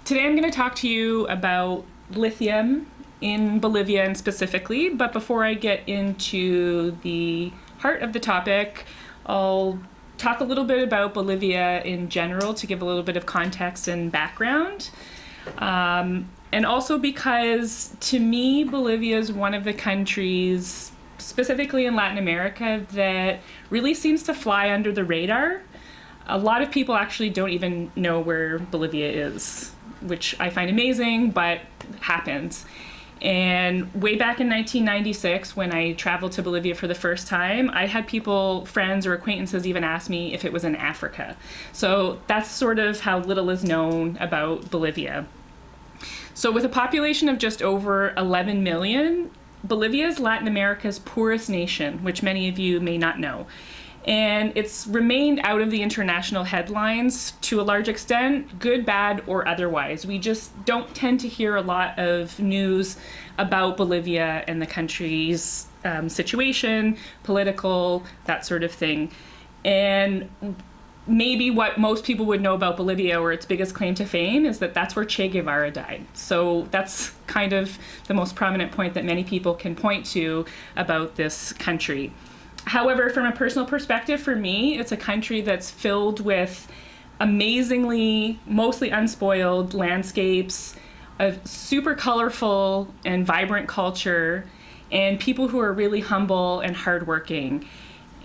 Today I'm going to talk to you about lithium in Bolivia and specifically, but before I get into the heart of the topic, I'll talk a little bit about Bolivia in general to give a little bit of context and background. And also because, to me, Bolivia is one of the countries, specifically in Latin America, that really seems to fly under the radar. A lot of people actually don't even know where Bolivia is, which I find amazing, but happens. And way back in 1996, when I traveled to Bolivia for the first time, I had people, friends or acquaintances even ask me if it was in Africa. So that's sort of how little is known about Bolivia. So with a population of just over 11 million, Bolivia is Latin America's poorest nation, which many of you may not know. And it's remained out of the international headlines to a large extent, good, bad, or otherwise. We just don't tend to hear a lot of news about Bolivia and the country's situation, political, that sort of thing. And maybe what most people would know about Bolivia, or its biggest claim to fame, is that that's where Che Guevara died. So that's kind of the most prominent point that many people can point to about this country. However, from a personal perspective, for me, it's a country that's filled with amazingly, mostly unspoiled landscapes, a super colorful and vibrant culture, and people who are really humble and hardworking.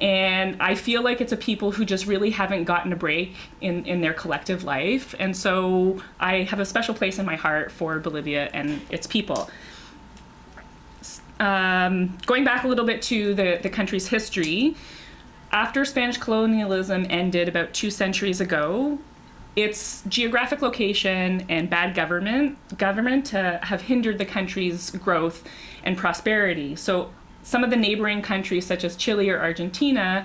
And I feel like it's a people who just really haven't gotten a break in their collective life. And so I have a special place in my heart for Bolivia and its people. Going back a little bit to the country's history, after Spanish colonialism ended about 2 centuries ago, its geographic location and bad government have hindered the country's growth and prosperity. So some of the neighboring countries, such as Chile or Argentina,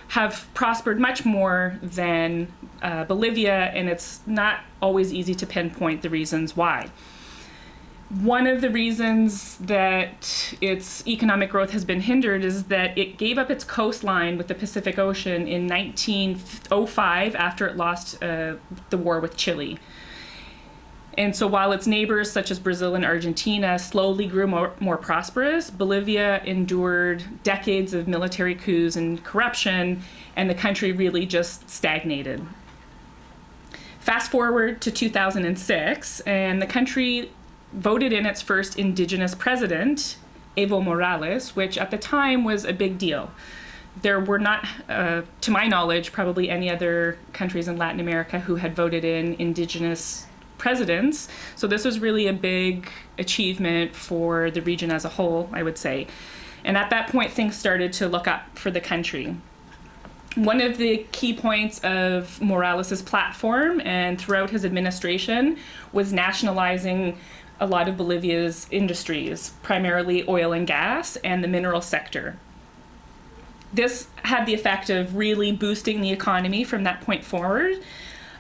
have prospered much more than Bolivia, and it's not always easy to pinpoint the reasons why. One of the reasons that its economic growth has been hindered is that it gave up its coastline with the Pacific Ocean in 1905 after it lost the war with Chile. And so while its neighbors, such as Brazil and Argentina, slowly grew more prosperous, Bolivia endured decades of military coups and corruption, and the country really just stagnated. Fast forward to 2006, and the country voted in its first indigenous president, Evo Morales, which at the time was a big deal. There were not, to my knowledge, probably any other countries in Latin America who had voted in indigenous presidents. So this was really a big achievement for the region as a whole, I would say. And at that point, things started to look up for the country. One of the key points of Morales' platform and throughout his administration was nationalizing a lot of Bolivia's industries, primarily oil and gas and the mineral sector. This had the effect of really boosting the economy from that point forward.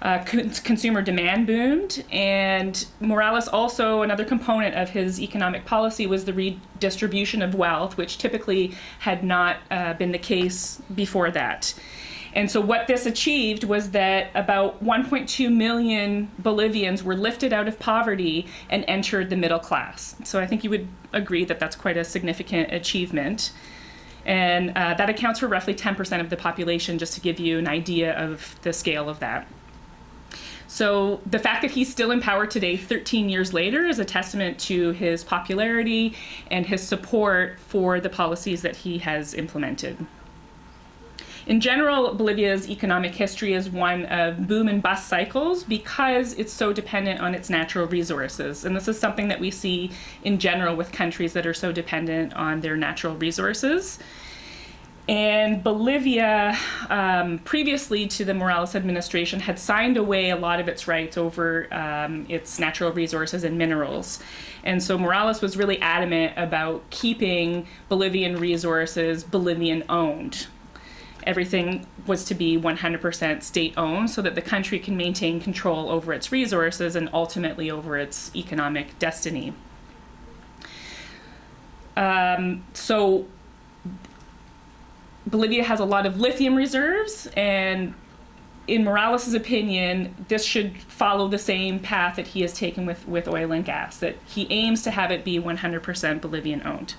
Consumer demand boomed, and Morales also, another component of his economic policy was the redistribution of wealth, which typically had not been the case before that. And so what this achieved was that about 1.2 million Bolivians were lifted out of poverty and entered the middle class. So I think you would agree that that's quite a significant achievement. And that accounts for roughly 10% of the population, just to give you an idea of the scale of that. So the fact that he's still in power today, 13 years later, is a testament to his popularity and his support for the policies that he has implemented. In general, Bolivia's economic history is one of boom and bust cycles because it's so dependent on its natural resources. And this is something that we see in general with countries that are so dependent on their natural resources. And Bolivia, previously to the Morales administration, had signed away a lot of its rights over its natural resources and minerals. And so Morales was really adamant about keeping Bolivian resources Bolivian-owned. Everything was to be 100% state-owned so that the country can maintain control over its resources and ultimately over its economic destiny. So Bolivia has a lot of lithium reserves, and in Morales' opinion, this should follow the same path that he has taken with oil and gas, that he aims to have it be 100% Bolivian owned.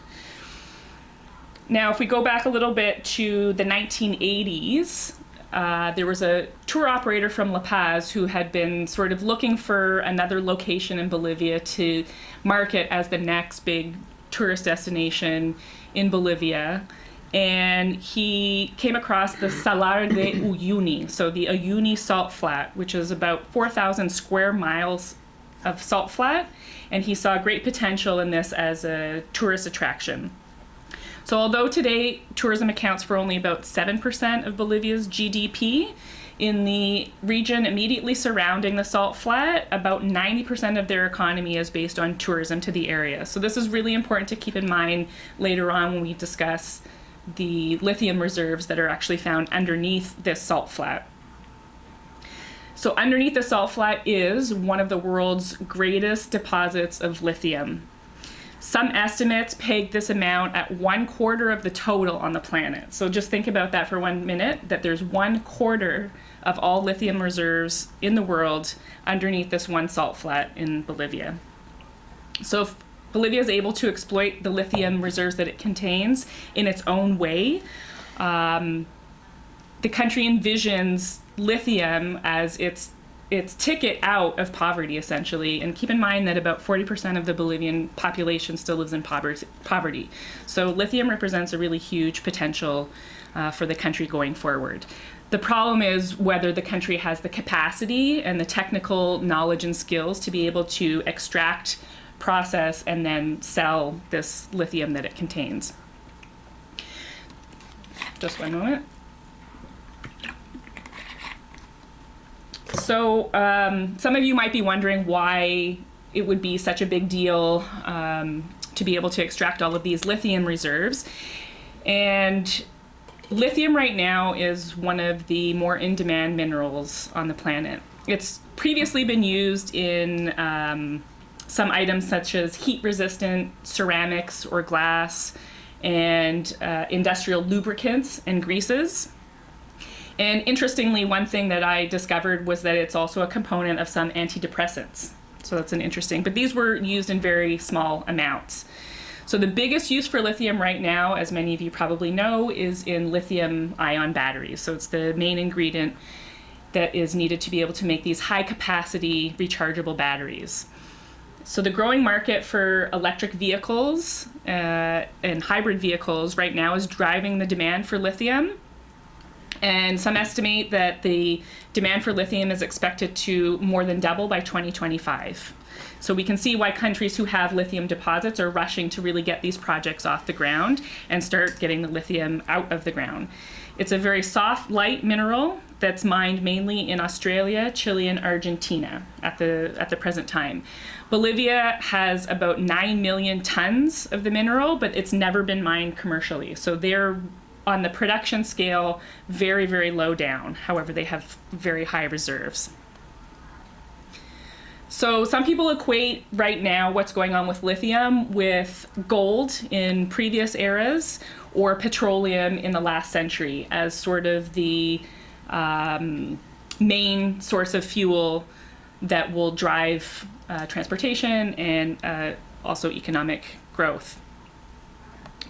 Now, if we go back a little bit to the 1980s, there was a tour operator from La Paz who had been sort of looking for another location in Bolivia to market as the next big tourist destination in Bolivia. And he came across the Salar de Uyuni, so the Uyuni salt flat, which is about 4,000 square miles of salt flat. And he saw great potential in this as a tourist attraction. So although today tourism accounts for only about 7% of Bolivia's GDP, in the region immediately surrounding the salt flat, about 90% of their economy is based on tourism to the area. So this is really important to keep in mind later on when we discuss the lithium reserves that are actually found underneath this salt flat. So underneath the salt flat is one of the world's greatest deposits of lithium. Some estimates peg this amount at 1/4 of the total on the planet. So just think about that for 1 minute, that there's 1/4 of all lithium reserves in the world underneath this one salt flat in Bolivia. So if Bolivia is able to exploit the lithium reserves that it contains in its own way, the country envisions lithium as its ticket out of poverty, essentially. And keep in mind that about 40% of the Bolivian population still lives in poverty. So lithium represents a really huge potential for the country going forward. The problem is whether the country has the capacity and the technical knowledge and skills to be able to extract, process, and then sell this lithium that it contains. Just one moment. So some of you might be wondering why it would be such a big deal to be able to extract all of these lithium reserves. And lithium right now is one of the more in-demand minerals on the planet. It's previously been used in some items such as heat-resistant ceramics or glass and industrial lubricants and greases. And interestingly, one thing that I discovered was that it's also a component of some antidepressants. So that's an interesting, but these were used in very small amounts. So the biggest use for lithium right now, as many of you probably know, is in lithium ion batteries. So it's the main ingredient that is needed to be able to make these high capacity rechargeable batteries. So the growing market for electric vehicles and hybrid vehicles right now is driving the demand for lithium. And some estimate that the demand for lithium is expected to more than double by 2025. So we can see why countries who have lithium deposits are rushing to really get these projects off the ground and start getting the lithium out of the ground. It's a very soft, light mineral that's mined mainly in Australia, Chile, and Argentina at the present time. Bolivia has about 9 million tons of the mineral, but it's never been mined commercially. So they're on the production scale, very, very low down. However, they have very high reserves. So some people equate right now what's going on with lithium with gold in previous eras or petroleum in the last century as sort of the main source of fuel that will drive transportation and also economic growth.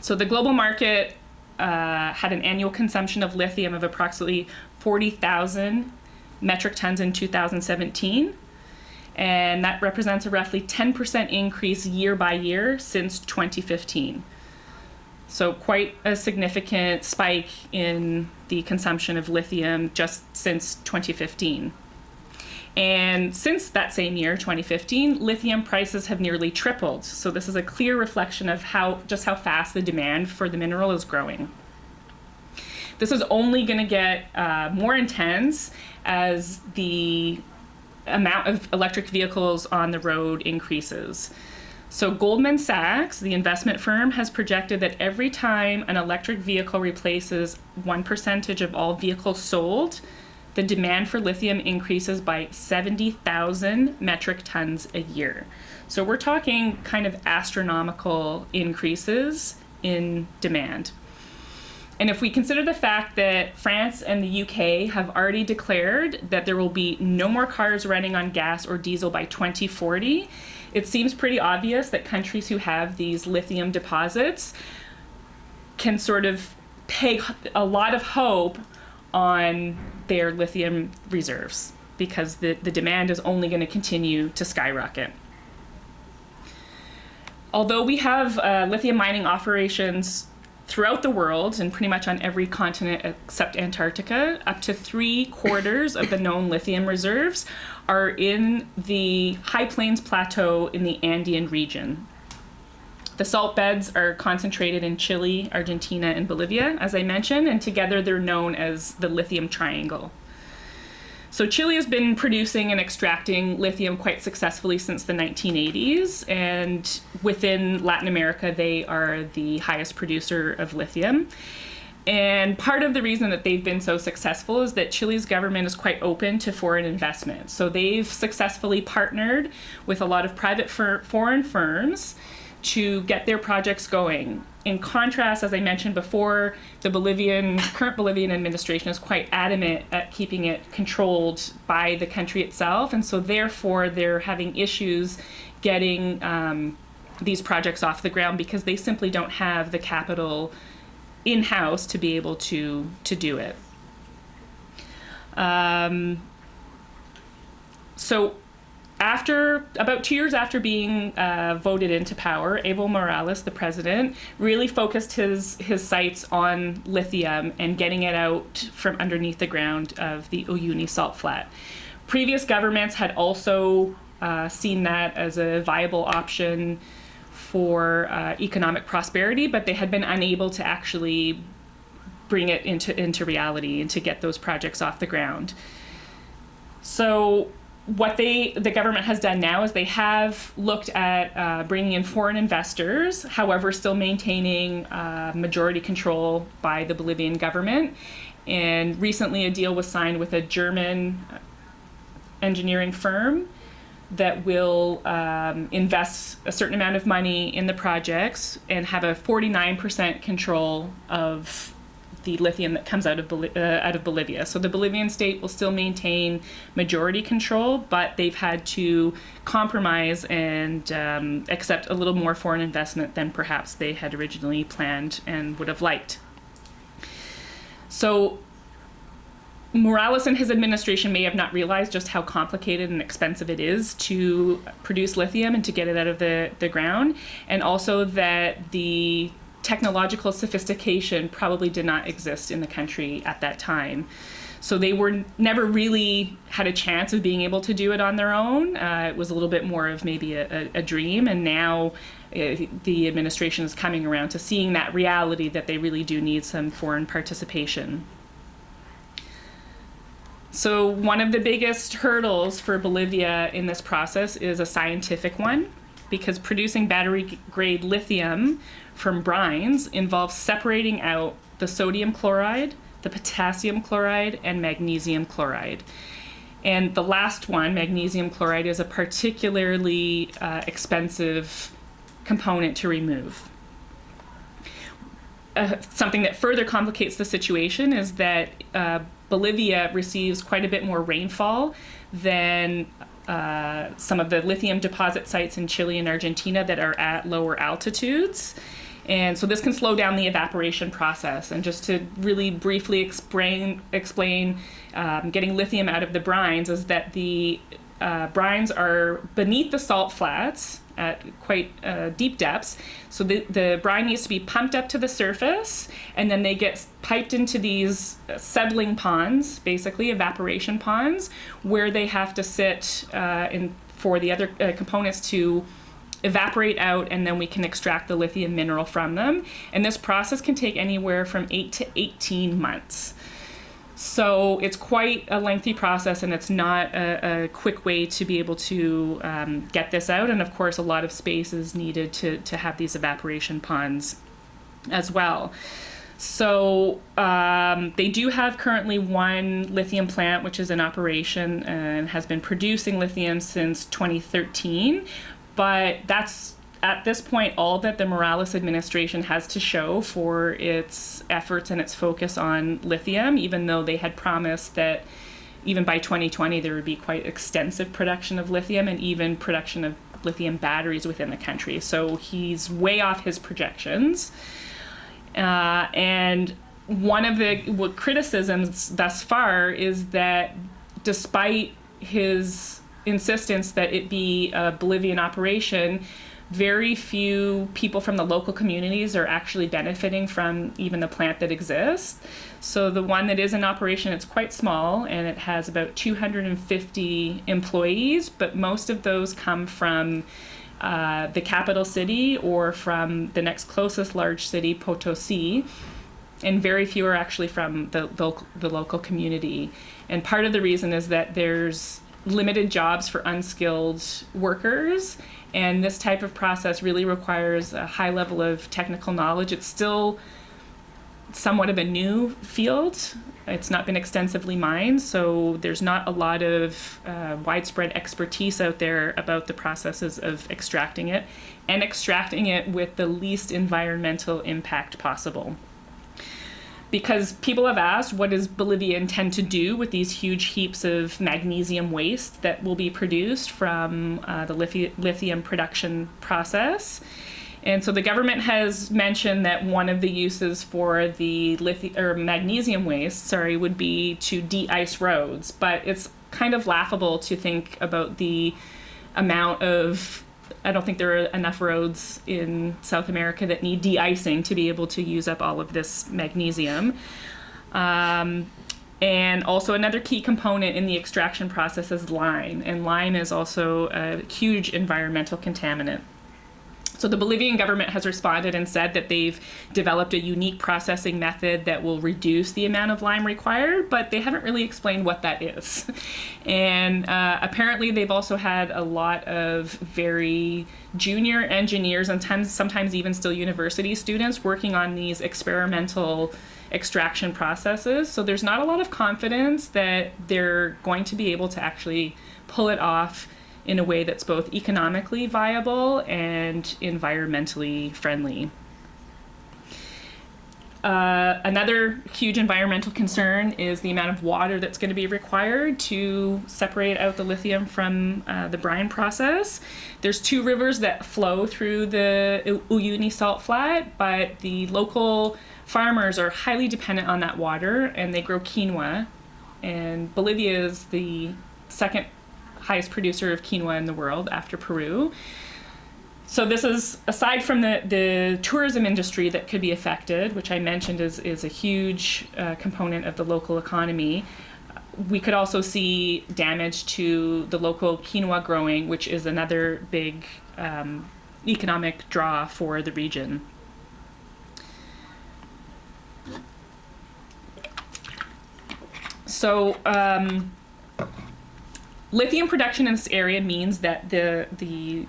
So the global market had an annual consumption of lithium of approximately 40,000 metric tons in 2017. And that represents a roughly 10% increase year by year since 2015. So quite a significant spike in the consumption of lithium just since 2015. And since that same year, 2015, lithium prices have nearly tripled. So this is a clear reflection of how fast the demand for the mineral is growing. This is only going to get more intense as the amount of electric vehicles on the road increases. So Goldman Sachs, the investment firm, has projected that every time an electric vehicle replaces 1% of all vehicles sold, the demand for lithium increases by 70,000 metric tons a year. So we're talking kind of astronomical increases in demand. And if we consider the fact that France and the UK have already declared that there will be no more cars running on gas or diesel by 2040, it seems pretty obvious that countries who have these lithium deposits can sort of peg a lot of hope on their lithium reserves, because the demand is only going to continue to skyrocket. Although we have lithium mining operations throughout the world and pretty much on every continent except Antarctica, up to 3/4 of the known lithium reserves are in the High Plains Plateau in the Andean region. The salt beds are concentrated in Chile, Argentina, and Bolivia, as I mentioned, and together they're known as the Lithium Triangle. So Chile has been producing and extracting lithium quite successfully since the 1980s, and within Latin America, they are the highest producer of lithium. And part of the reason that they've been so successful is that Chile's government is quite open to foreign investment. So they've successfully partnered with a lot of private foreign firms to get their projects going. In contrast, as I mentioned before, the current Bolivian administration is quite adamant at keeping it controlled by the country itself, and so therefore they're having issues getting these projects off the ground because they simply don't have the capital in-house to be able to do it. So about 2 years after being voted into power, Evo Morales, the president, really focused his sights on lithium and getting it out from underneath the ground of the Uyuni salt flat. Previous governments had also seen that as a viable option for economic prosperity, but they had been unable to actually bring it into reality and to get those projects off the ground. So what the government has done now is they have looked at bringing in foreign investors, however, still maintaining majority control by the Bolivian government. And recently a deal was signed with a German engineering firm that will invest a certain amount of money in the projects and have a 49% control of the lithium that comes out of Bolivia. So the Bolivian state will still maintain majority control, but they've had to compromise and accept a little more foreign investment than perhaps they had originally planned and would have liked. So Morales and his administration may have not realized just how complicated and expensive it is to produce lithium and to get it out of the ground, and also that the technological sophistication probably did not exist in the country at that time. So they were never really had a chance of being able to do it on their own. It was a little bit more of maybe a dream, and now the administration is coming around to seeing that reality that they really do need some foreign participation. So one of the biggest hurdles for Bolivia in this process is a scientific one, because producing battery-grade lithium from brines involves separating out the sodium chloride, the potassium chloride, and magnesium chloride. And the last one, magnesium chloride, is a particularly expensive component to remove. Something that further complicates the situation is that Bolivia receives quite a bit more rainfall than some of the lithium deposit sites in Chile and Argentina that are at lower altitudes. And so this can slow down the evaporation process. And just to really briefly explain getting lithium out of the brines, is that the brines are beneath the salt flats at quite deep depths. So the brine needs to be pumped up to the surface, and then they get piped into these settling ponds, basically evaporation ponds, where they have to sit for the other components to evaporate out, and then we can extract the lithium mineral from them. And this process can take anywhere from 8 to 18 months. So it's quite a lengthy process, and it's not a quick way to be able to get this out. And of course, a lot of space is needed to have these evaporation ponds as well. So they do have currently one lithium plant, which is in operation and has been producing lithium since 2013. But that's at this point, all that the Morales administration has to show for its efforts and its focus on lithium, even though they had promised that even by 2020 there would be quite extensive production of lithium and even production of lithium batteries within the country. So he's way off his projections. And one of the criticisms thus far is that despite his insistence that it be a Bolivian operation, very few people from the local communities are actually benefiting from even the plant that exists. So the one that is in operation, it's quite small, and it has about 250 employees, but most of those come from the capital city or from the next closest large city, Potosi, and very few are actually from the local community. And part of the reason is that there's limited jobs for unskilled workers, and this type of process really requires a high level of technical knowledge. It's still somewhat of a new field. It's not been extensively mined, so there's not a lot of widespread expertise out there about the processes of extracting it, and extracting it with the least environmental impact possible. Because people have asked, what does Bolivia intend to do with these huge heaps of magnesium waste that will be produced from the lithium production process? And so the government has mentioned that one of the uses for the magnesium waste, would be to de-ice roads. But it's kind of laughable to think about the amount of, I don't think there are enough roads in South America that need de-icing to be able to use up all of this magnesium. And also another key component in the extraction process is lime. And lime is also a huge environmental contaminant. So the Bolivian government has responded and said that they've developed a unique processing method that will reduce the amount of lime required, but they haven't really explained what that is. And apparently they've also had a lot of very junior engineers and sometimes even still university students working on these experimental extraction processes. So there's not a lot of confidence that they're going to be able to actually pull it off in a way that's both economically viable and environmentally friendly. Another huge environmental concern is the amount of water that's going to be required to separate out the lithium from the brine process. There's two rivers that flow through the Uyuni salt flat, but the local farmers are highly dependent on that water, and they grow quinoa. And Bolivia is the second highest producer of quinoa in the world after Peru. So this is, aside from the tourism industry that could be affected, which I mentioned is a huge component of the local economy, we could also see damage to the local quinoa growing, which is another big economic draw for the region. So lithium production in this area means that the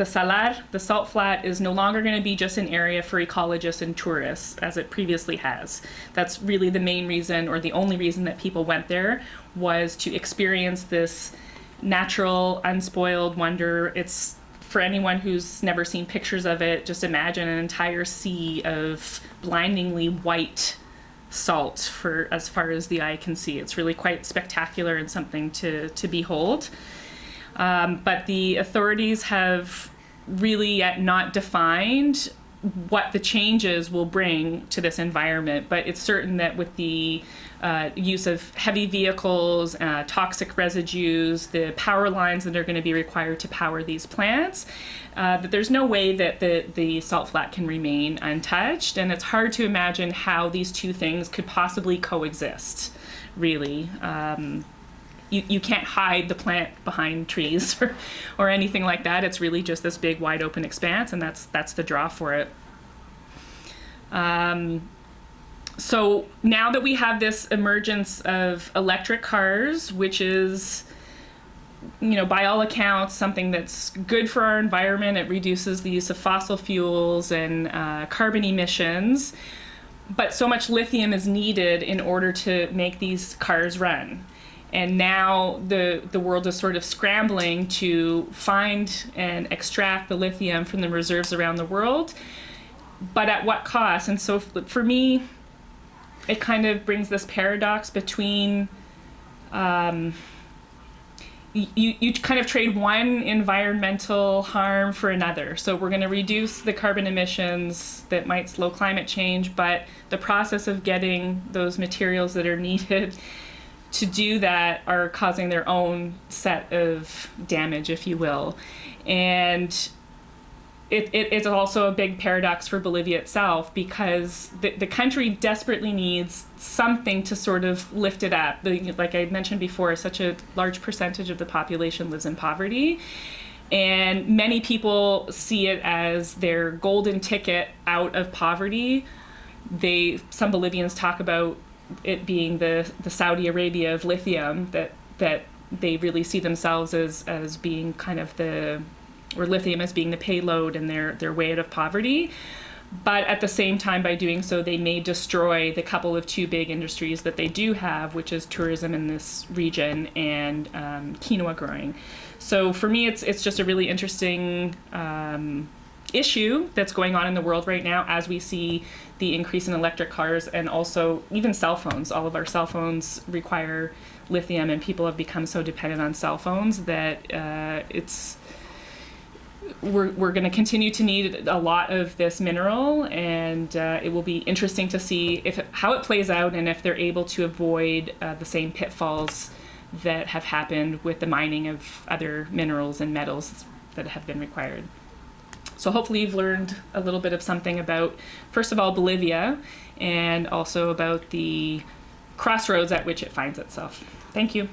salar, the salt flat, is no longer going to be just an area for ecologists and tourists as it previously has. That's really the main reason, or the only reason, that people went there, was to experience this natural, unspoiled wonder. It's, for anyone who's never seen pictures of it, just imagine an entire sea of blindingly white salt for as far as the eye can see. It's really quite spectacular and something to behold. But the authorities have really yet not defined what the changes will bring to this environment. But it's certain that with the use of heavy vehicles, toxic residues, the power lines that are going to be required to power these plants, that there's no way that the salt flat can remain untouched. And it's hard to imagine how these two things could possibly coexist, really. You can't hide the plant behind trees or anything like that. It's really just this big wide open expanse, and that's the draw for it. So now that we have this emergence of electric cars, which is, by all accounts, something that's good for our environment, it reduces the use of fossil fuels and carbon emissions, but so much lithium is needed in order to make these cars run. And now the world is sort of scrambling to find and extract the lithium from the reserves around the world, but at what cost? And so for me, it kind of brings this paradox between you kind of trade one environmental harm for another. So we're going to reduce the carbon emissions that might slow climate change, but the process of getting those materials that are needed to do that are causing their own set of damage, if you will. And it's also a big paradox for Bolivia itself, because the country desperately needs something to sort of lift it up. Like I mentioned before, such a large percentage of the population lives in poverty. And many people see it as their golden ticket out of poverty. Some Bolivians talk about it being the Saudi Arabia of lithium, that they really see themselves as being kind of or lithium as being the payload and their way out of poverty. But at the same time, by doing so, they may destroy the couple of two big industries that they do have, which is tourism in this region and quinoa growing. So for me, it's just a really interesting issue that's going on in the world right now, as we see the increase in electric cars and also even cell phones. All of our cell phones require lithium, and people have become so dependent on cell phones that we're going to continue to need a lot of this mineral, and it will be interesting to see how it plays out, and if they're able to avoid the same pitfalls that have happened with the mining of other minerals and metals that have been required. So hopefully you've learned a little bit of something about, first of all, Bolivia, and also about the crossroads at which it finds itself. Thank you.